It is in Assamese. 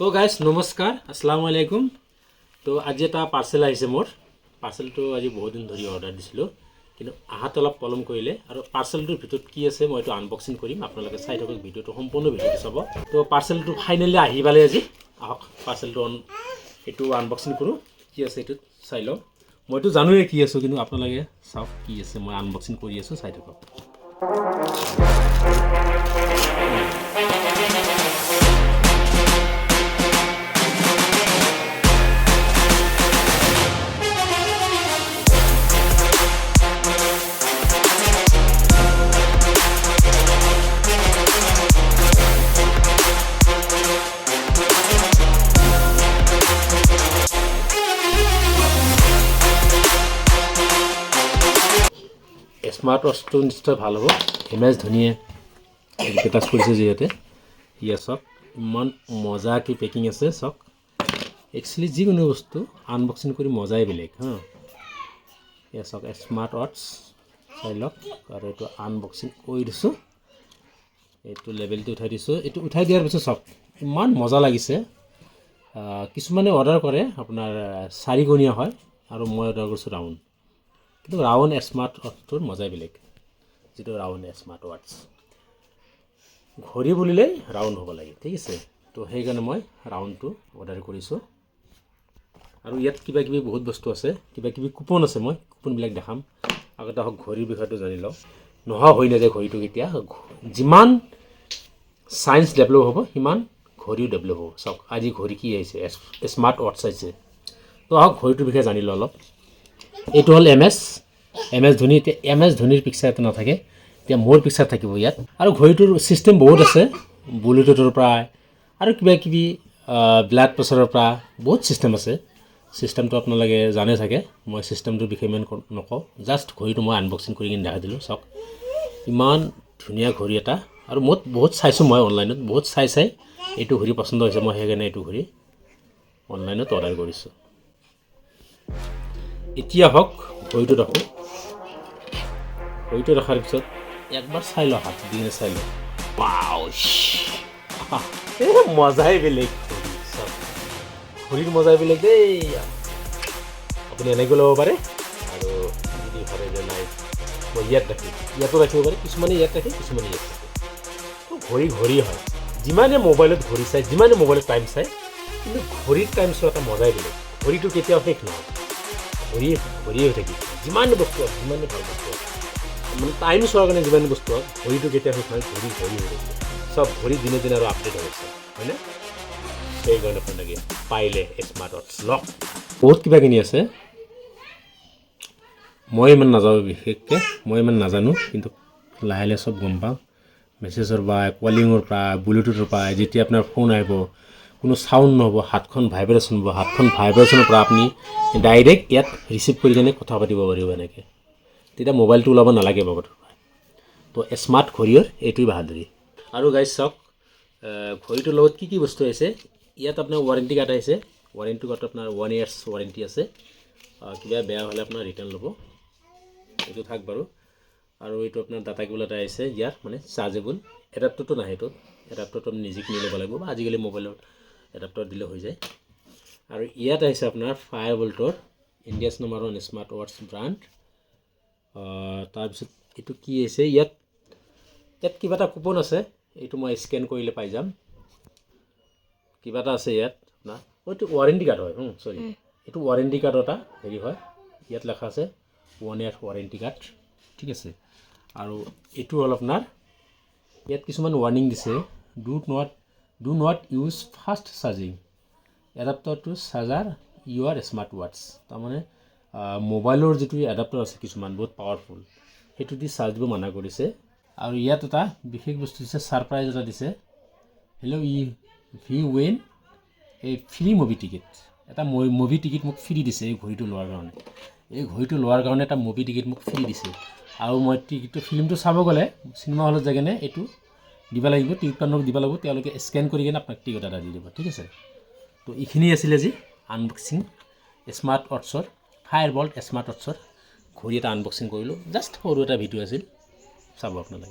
তো গাইজ নমস্কাৰ আসসালামু আলাইকুম। তো আজি এটা পাৰ্চেল আহিছে মোৰ। পাৰ্চেলটো আজি বহুত দিন ধৰি অৰ্ডাৰ দিছিলোঁ, কিন্তু আহাত অলপ পলম কৰিলে। আৰু পাৰ্চেলটোৰ ভিতৰত কি আছে মই এইটো আনবক্সিং কৰিম, আপোনালোকে চাই থাকক ভিডিঅ'টো, সম্পূৰ্ণ ভিডিঅ'টো চাব। তো পাৰ্চেলটো ফাইনেলি আহি পালে আজি। আহক পাৰ্চেলটো এইটো আনবক্সিং কৰোঁ। কি আছে এইটোত চাই লওঁ। মইতো জানোৱেই কি আছোঁ, কিন্তু আপোনালোকে চাওক কি আছে। মই আনবক্সিং কৰি আছোঁ, চাই থাকক। স্মাৰ্ট ৱাচটো নিশ্চয় ভাল হ'ব। ইমেজ ধুনীয়া টাচ কৰিছে যিহেতু। ইয়া চাওক ইমান মজাকৈ পেকিং আছে চাওক। একচুৱেলি যিকোনো বস্তু আনবক্সিং কৰি মজাই বেলেগ হা। ইয়া চাওক স্মাৰ্ট ৱাটচ চাই লওক। আৰু এইটো আনবক্সিং কৰি দিছোঁ। এইটো লেবেলটো উঠাই দিছোঁ। এইটো উঠাই দিয়াৰ পিছত চাওক ইমান মজা লাগিছে। কিছুমানে অৰ্ডাৰ কৰে আপোনাৰ 4 কোণীয়া হয়, আৰু মই অৰ্ডাৰ কৰিছোঁ ৰাউণ্ড। কিন্তু ৰাউণ্ড স্মাৰ্ট ৱাটচটোৰ মজাই বেলেগ। যিটো ৰাউণ্ড স্মাৰ্ট ৱাটচ, ঘড়ী বুলিলেই ৰাউণ্ড হ'ব লাগে, ঠিক আছে। তো সেইকাৰণে মই ৰাউণ্ডটো অৰ্ডাৰ কৰিছোঁ। আৰু ইয়াত কিবা কিবি বহুত বস্তু আছে, কিবা কিবি কুপন আছে। মই কুপনবিলাক দেখাম। আগতে আহক ঘড়ীৰ বিষয়টো জানি লওক। নোহোৱা হৈ নাযায় ঘড়ীটো কেতিয়া। যিমান চায়েন্স ডেভেলপ হ'ব সিমান ঘড়ীও ডেভেলপ হ'ব। চাওক আজি ঘড়ী কি আহিছে, স্মাৰ্ট ৱাটচ আহিছে। তো আহক ঘড়ীটোৰ বিষয়ে জানি লওঁ অলপ। এইটো হ'ল এম এছ ধোনী। এতিয়া এম এছ ধোনীৰ পিকচাৰ এটা নাথাকে, এতিয়া মোৰ পিকচাৰ থাকিব ইয়াত। আৰু ঘড়ীটোৰ ছিষ্টেম বহুত আছে, ব্লুটুথৰ পৰা আৰু কিবা কিবি ব্লাড প্ৰেছাৰৰ পৰা বহুত ছিষ্টেম আছে। ছিষ্টেমটো আপোনালোকে জানে চাগে, মই ছিষ্টেমটোৰ বিষয়ে ইমান নকওঁ। জাষ্ট ঘড়ীটো মই আনবক্সিং কৰি কিনে দেখাই দিলোঁ। চাওক ইমান ধুনীয়া ঘড়ী এটা। আৰু মই বহুত চাইছোঁ, মই অনলাইনত বহুত চাই এইটো ঘড়ী পচন্দ হৈছে। মই সেইকাৰণে এইটো ঘড়ী অনলাইনত অৰ্ডাৰ কৰিছোঁ। এতিয়া হওক ঘড়ীটো ৰাখোঁ। ঘড়ীটো ৰখাৰ পিছত একবাৰ চাই লওঁ, হাত দি কিনে চাই লওঁ। ৱাও মজাই বেলেগ। ঘড়ীৰ মজাই বেলেগ দেই। আপুনি এনেকৈ ল'ব পাৰে। আৰু যদি ভাবে যে নাই মই ইয়াত ৰাখিম, ইয়াতো ৰাখিব পাৰে। কিছুমানে ইয়াত ৰাখে, কিছুমানে ইয়াত ৰাখে। তো ঘড়ী হয়। যিমানে মোবাইলত ঘড়ী চাই, যিমানে মোবাইলত টাইম চাই, কিন্তু ঘড়ীৰ টাইম চোৱা এটা মজাই বেলেগ। ঘড়ীটো কেতিয়াও শেষ নহয়। ঘড়ীয়ে হৈ থাকিব। যিমানে বস্তু হওক, যিমানে ভাল বস্তু হওক, মানে টাইম চোৱাৰ কাৰণে যিমান বস্তু হওক, ঘড়ীটো কেতিয়াও শেষ নহয়। ঘড়ী হৈ থাকিব। চব ঘড়ী দিনে দিনে আৰু আপডেট হৈ আছে, হয়নে? সেইকাৰণে আপোনালোকে পাৰিলে স্মাৰ্ট ৱাটচ লওক। বহুত কিবা কিনি আছে, মই ইমান নাজানো। বিশেষকৈ মই ইমান নাজানো, কিন্তু লাহে লাহে চব গম পাওঁ। মেছেজৰ পৰা, কলিঙৰ পৰা, ব্লুটুথৰ পৰা। যেতিয়া আপোনাৰ ফোন আহিব, কোনো চাউণ্ড নহ'ব, হাতখন ভাইব্ৰেশ্যন হ'ব। হাতখন ভাইব্ৰেশ্যনৰ পৰা আপুনি ডাইৰেক্ট ইয়াত ৰিচিভ কৰি কিনে কথা পাতিব পাৰিব এনেকৈ। তেতিয়া মোবাইলটো ওলাব নালাগে পকেটৰ পৰা। তো স্মাৰ্ট ঘড়ীৰ এইটোৱে বাহাদুৰি। আৰু গাইজ চাওক ঘড়ীটোৰ লগত কি কি বস্তু আহিছে। ইয়াত আপোনাৰ ৱাৰেণ্টি কাৰ্ড আহিছে। ৱাৰেণ্টি কাৰ্ডত আপোনাৰ 1 years ৱাৰেণ্টি আছে। কিবা বেয়া হ'লে আপোনাৰ ৰিটাৰ্ণ ল'ব, এইটো থাক বাৰু। আৰু এইটো আপোনাৰ ডাটা কেবল এটা আহিছে ইয়াৰ, মানে চাৰ্জেবল। এডাপ্টাৰটো নাহে এইটোত। এডাপ্টাৰটো আপুনি নিজে কিনি ল'ব লাগিব, বা আজিকালি মোবাইলত এডাপ্টাৰ দিলে হৈ যায়। আৰু ইয়াত আহিছে আপোনাৰ 5 ভল্টৰ ইণ্ডিয়াছ #1 স্মাৰ্ট ৱাটচ ব্ৰাণ্ড। তাৰপিছত এইটো কি আহিছে, ইয়াত কিবা এটা কুপন আছে। এইটো মই স্কেন কৰিলে পাই যাম। কিবা এটা আছে ইয়াত আপোনাৰ। এইটো ৱাৰেণ্টি কাৰ্ড হয়। চৰি, এইটো ৱাৰেণ্টি কাৰ্ড এটা হেৰি হয়। ইয়াত লেখা আছে 1 year ৱাৰেণ্টি কাৰ্ড, ঠিক আছে। আৰু এইটো হ'ল আপোনাৰ, ইয়াত কিছুমান ৱাৰ্ণিং দিছে। Do not use fast charging adapter to charger your smart ৱাটচ। তাৰমানে মোবাইলৰ যিটো এডাপ্টাৰ আছে কিছুমান বহুত পাৱাৰফুল, সেইটো দি চাৰ্জ দিব মানা কৰিছে। আৰু ইয়াত এটা বিশেষ বস্তু দিছে, ছাৰপ্ৰাইজ এটা দিছে। হেল্ল' ভি ৱেন এই ফ্ৰী মুভি টিকেট। এটা মুভি টিকেট মোক ফ্ৰী দিছে এই ঘড়ীটো লোৱাৰ কাৰণে। এই ঘড়ীটো লোৱাৰ কাৰণে এটা মুভি টিকেট মোক ফ্ৰী দিছে। আৰু মই ফিল্মটো চাব গ'লে চিনেমা হলত যাই কিনে এইটো দিব লাগিব, টিকেট কাৰ্ডক দিব লাগিব। তেওঁলোকে স্কেন কৰি কিনে আপোনাক টিকেট এটা দি দিব, ঠিক আছে। তো এইখিনি আছিলে আজি আনবক্সিং স্মাৰ্ট ৱাটচৰ, Boltt স্মাৰ্ট ৱাটচৰ ঘড়ী এটা আনবক্সিং কৰিলোঁ। জাষ্ট সৰু এটা ভিডিঅ' আছিল, চাব আপোনালোকে।